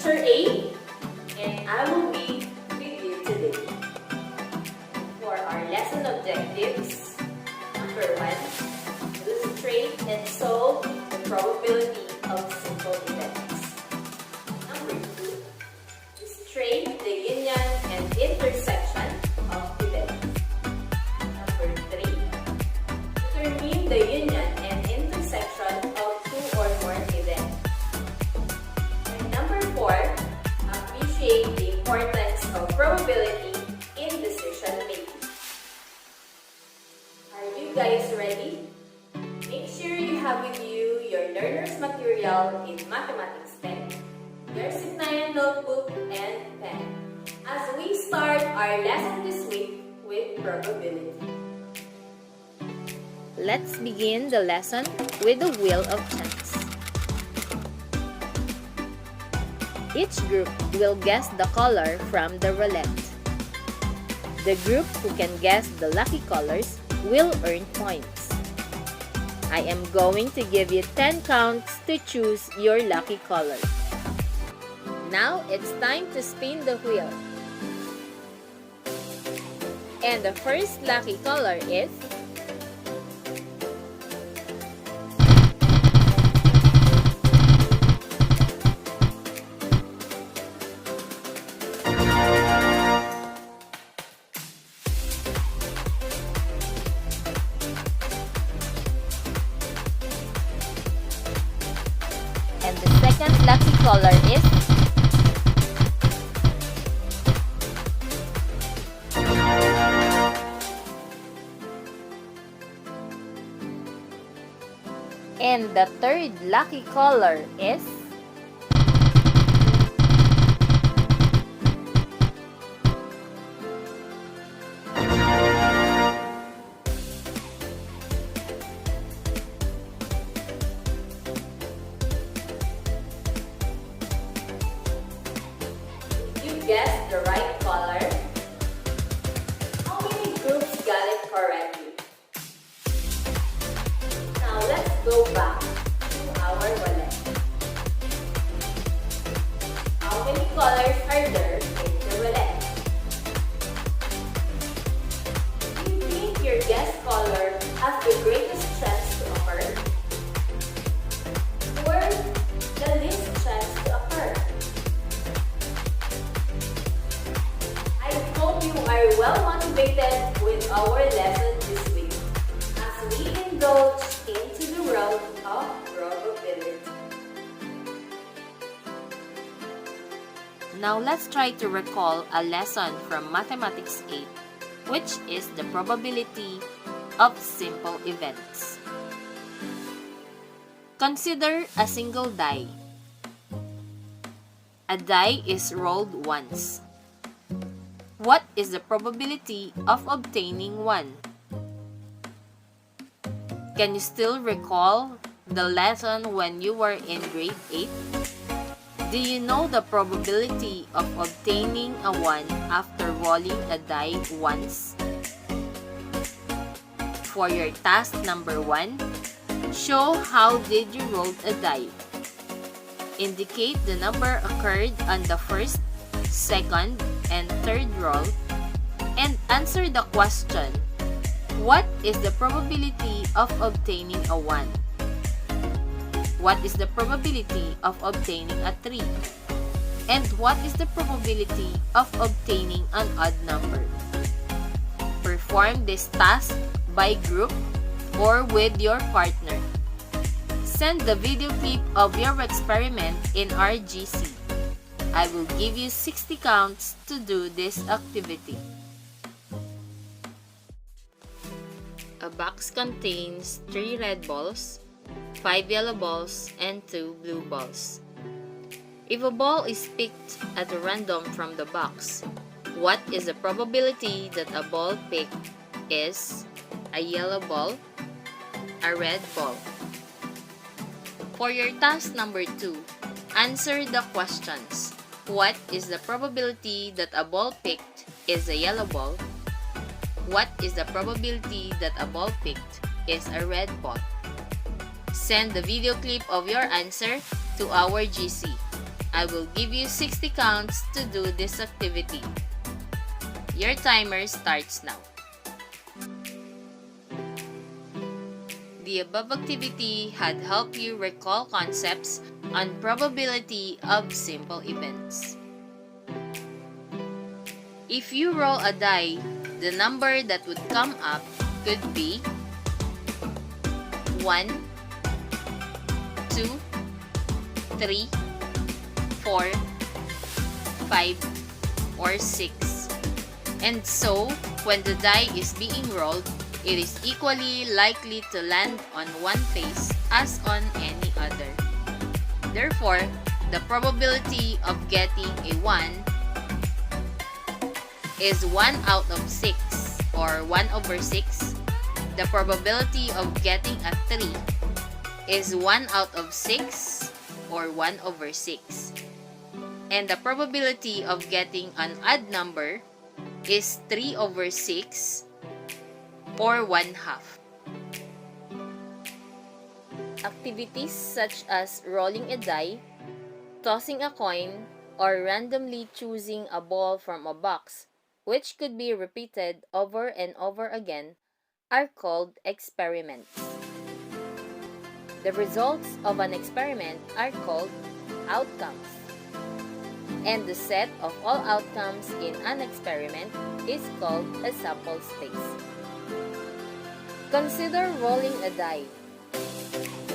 Teacher A, and I will be with you today. For our lesson objectives, number 1, illustrate and solve the probability of simple events. Number 2, illustrate the union and intersection of events. Number 3, determine the union and intersection of 2 or more events. And number 4, appreciate the importance of probability in decision making. Are you guys ready? Make sure you have with you your learner's material in Mathematics 10, your Signayan notebook, and pen as we start our lesson this week with probability. Let's begin the lesson with the wheel of chance. Each group will guess the color from the roulette. The group who can guess the lucky colors will earn points. I am going to give you 10 counts to choose your lucky color. Now it's time to spin the wheel. And the first lucky color is and the second lucky color is and the third lucky color is Guess the right color. How many groups got it correctly? Now let's go back to our roulette. How many colors are there in the roulette? Do you think your guess color has the greatest chance to occur? Or the least chance to occur? You are well motivated with our lesson this week as we indulge into the world of probability. Now let's try to recall a lesson from Mathematics 8, which is the probability of simple events. Consider a single die. A die is rolled once. What is the probability of obtaining 1? Can you still recall the lesson when you were in grade 8? Do you know the probability of obtaining a 1 after rolling a die once? For your task number 1, show how did you roll a die. Indicate the number occurred on the first, second, and third roll, and answer the question, what is the probability of obtaining a 1? What is the probability of obtaining a 3? And what is the probability of obtaining an odd number? Perform this task by group or with your partner. Send the video clip of your experiment in our GC. I will give you 60 counts to do this activity. A box contains 3 red balls, 5 yellow balls, and 2 blue balls. If a ball is picked at random from the box, what is the probability that a ball picked is a yellow ball, a red ball? For your task number 2, answer the questions. What is the probability that a ball picked is a yellow ball? What is the probability that a ball picked is a red ball? Send the video clip of your answer to our GC. I will give you 60 counts to do this activity. Your timer starts now. The above activity had helped you recall concepts on probability of simple events. If you roll a die, the number that would come up could be 1, 2, 3, 4, 5, or 6. And so, when the die is being rolled, it is equally likely to land on one face as on any other. Therefore, the probability of getting a 1 is 1 out of 6 or 1 over 6. The probability of getting a 3 is 1 out of 6 or 1 over 6. And the probability of getting an odd number is 3 over 6 or 1/2. Activities such as rolling a die, tossing a coin, or randomly choosing a ball from a box, which could be repeated over and over again, are called experiments. The results of an experiment are called outcomes. And the set of all outcomes in an experiment is called a sample space. Consider rolling a die.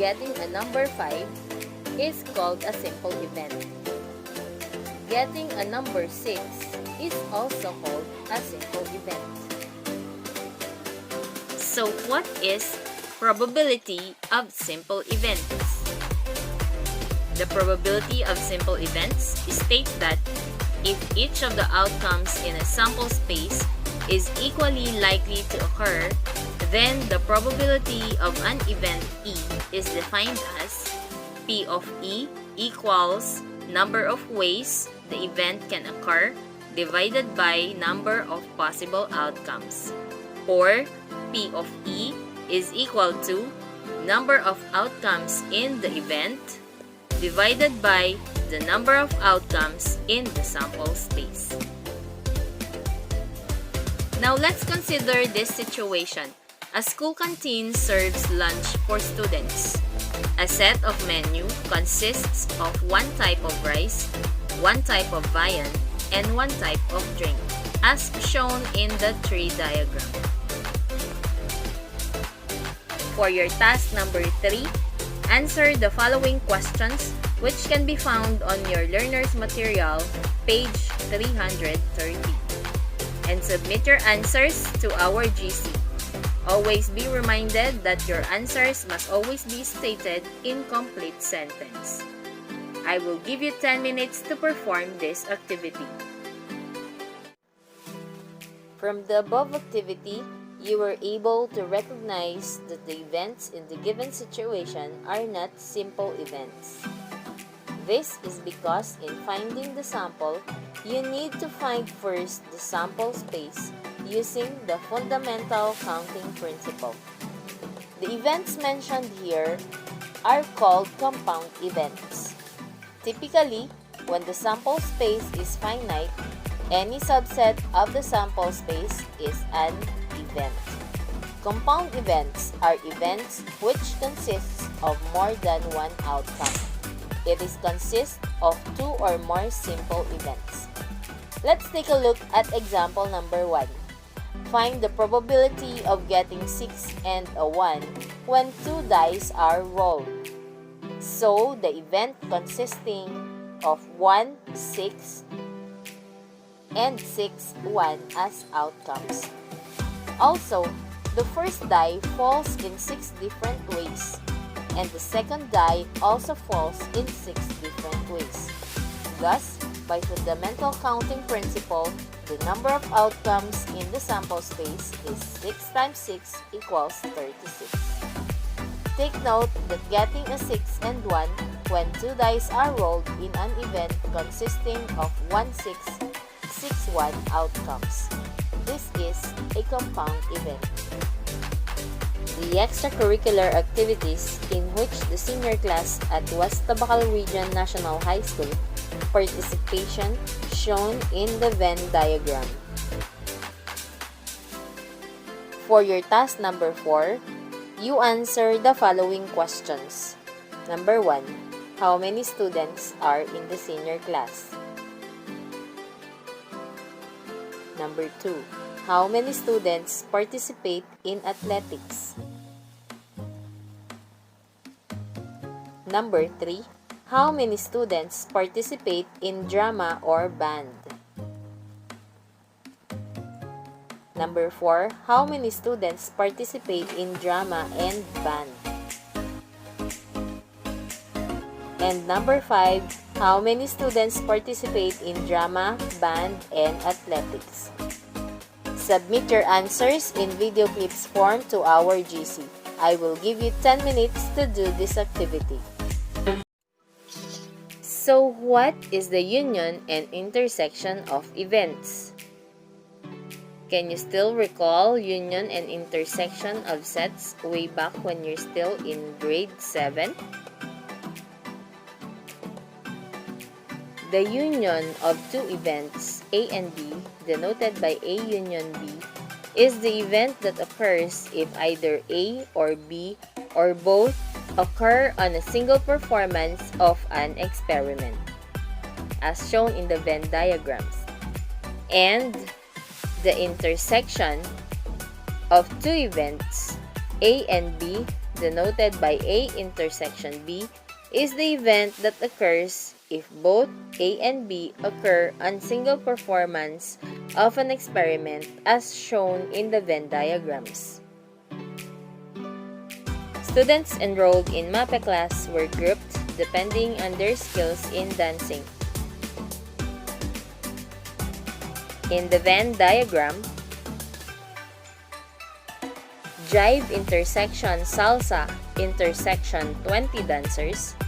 Getting a number 5 is called a simple event. Getting a number 6 is also called a simple event. So what is probability of simple events? The probability of simple events states that if each of the outcomes in a sample space is equally likely to occur, then the probability of an event E is defined as P of E equals number of ways the event can occur divided by number of possible outcomes, or P of E is equal to number of outcomes in the event divided by the number of outcomes in the sample space. Now let's consider this situation. A school canteen serves lunch for students. A set of menu consists of one type of rice, one type of viand, and one type of drink, as shown in the tree diagram. For your task number 3, answer the following questions which can be found on your learner's material, page 330. And submit your answers to our GC. Always be reminded that your answers must always be stated in complete sentence. I will give you 10 minutes to perform this activity. From the above activity, you were able to recognize that the events in the given situation are not simple events. This is because in finding the sample, you need to find first the sample space using the fundamental counting principle. The events mentioned here are called compound events. Typically, when the sample space is finite, any subset of the sample space is an event. Compound events are events which consists of more than one outcome. It is consists of 2 or more simple events. Let's take a look at example number 1. Find the probability of getting 6 and a 1 when 2 dice are rolled. So, the event consisting of 1, 6, and 6, 1 as outcomes. Also, the first die falls in 6 different ways, and the second die also falls in 6 different ways. Thus, by fundamental counting principle, the number of outcomes in the sample space is 6 times 6 equals 36. Take note that getting a 6 and 1 when 2 dice are rolled in an event consisting of 1, 6, 6, 1 outcomes. This is a compound event. The extracurricular activities in which the senior class at West Tabacal Region National High School participation shown in the Venn diagram. For your task number 4, you answer the following questions. Number 1, how many students are in the senior class? Number 2, how many students participate in athletics? Number 3, how many students participate in drama or band? Number 4, how many students participate in drama and band? And number 5, how many students participate in drama, band, and athletics? Submit your answers in video clips form to our GC. I will give you 10 minutes to do this activity. So, what is the union and intersection of events? Can you still recall union and intersection of sets way back when you're still in grade 7? The union of two events, A and B, denoted by A union B, is the event that occurs if either A or B or both occur on a single performance of an experiment, as shown in the Venn diagrams. And the intersection of two events, A and B, denoted by A intersection B, is the event that occurs if both A and B occur on single performance of an experiment as shown in the Venn diagrams. Students enrolled in MAPE class were grouped depending on their skills in dancing. In the Venn diagram, Jive intersection Salsa intersection 20 dancers,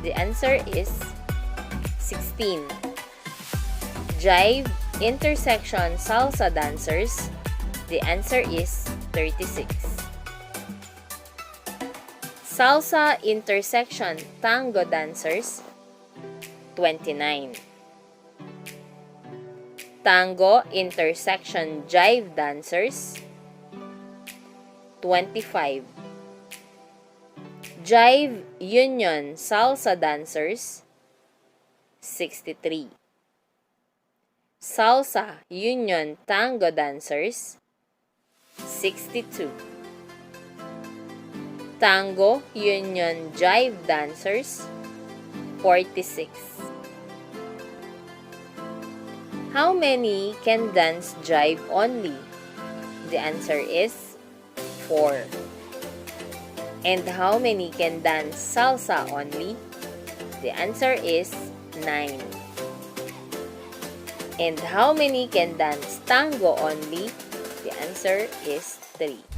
the answer is 16. Jive intersection Salsa dancers, the answer is 36. Salsa intersection Tango dancers, 29. Tango intersection Jive dancers, 25. Jive union Salsa dancers, 63. Salsa union Tango dancers, 62. Tango union Jive dancers, 46. How many can dance Jive only? The answer is 4. And how many can dance Salsa only? The answer is 9. And how many can dance Tango only? The answer is 3.